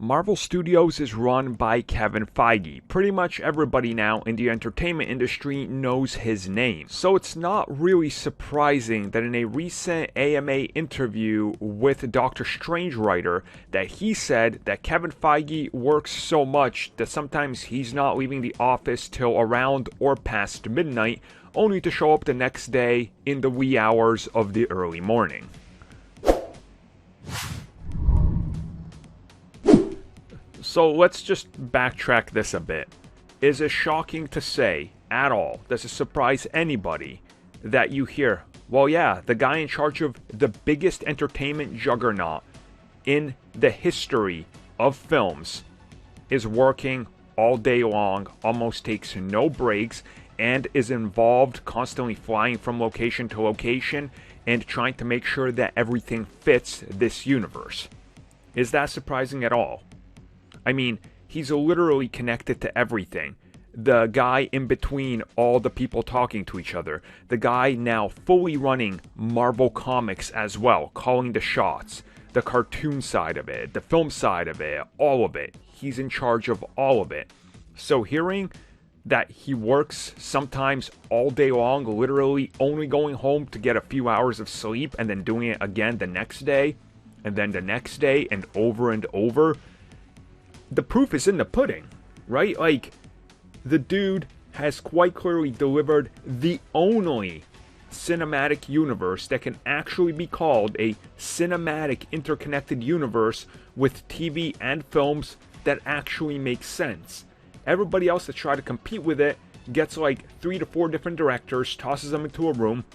Marvel Studios is run by Kevin Feige. Pretty much everybody now in the entertainment industry knows his name. So it's not really surprising that in a recent AMA interview with Doctor Strange writer that he said that Kevin Feige works so much that sometimes he's not leaving the office till around or past midnight, only to show up the next day in the wee hours of the early morning. So let's just backtrack this a bit. Is it shocking to say, at all, does it surprise anybody that you hear, well yeah, the guy in charge of the biggest entertainment juggernaut in the history of films is working all day long, almost takes no breaks, and is involved constantly flying from location to location and trying to make sure that everything fits this universe? Is that surprising at all? I mean, he's literally connected to everything. The guy in between all the people talking to each other. The guy now fully running Marvel Comics as well, calling the shots. The cartoon side of it, the film side of it, all of it. He's in charge of all of it. So hearing that he works sometimes all day long, literally only going home to get a few hours of sleep and then doing it again the next day, and then the next day, and over, the proof is in the pudding, right? Like, the dude has quite clearly delivered the only cinematic universe that can actually be called a cinematic interconnected universe with TV and films that actually makes sense. Everybody else that try to compete with it gets like 3 to 4 different directors, tosses them into a room.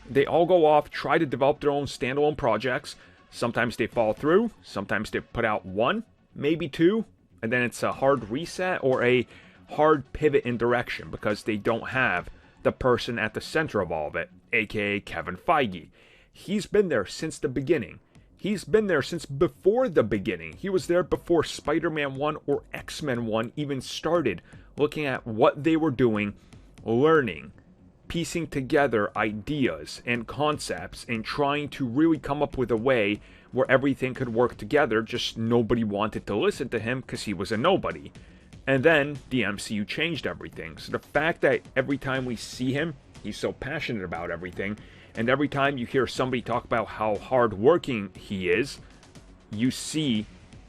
They all go off, try to develop their own standalone projects. Sometimes they fall through, sometimes they put out one, maybe two, and then it's a hard reset or a hard pivot in direction because they don't have the person at the center of all of it, aka Kevin Feige. He's been there since the beginning. He's been there since before the beginning. He was there before Spider-Man 1 or X-Men 1 even started, looking at what they were doing, learning, piecing together ideas and concepts, and trying to really come up with a way where everything could work together, just nobody wanted to listen to him because he was a nobody. And then the MCU changed everything. So the fact that every time we see him, he's so passionate about everything, and every time you hear somebody talk about how hardworking he is, you see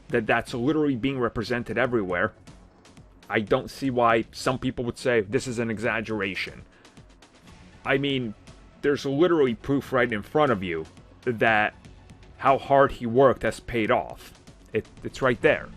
that that's literally being represented everywhere. I don't see why some people would say this is an exaggeration. I mean, there's literally proof right in front of you that how hard he worked has paid off. It's right there.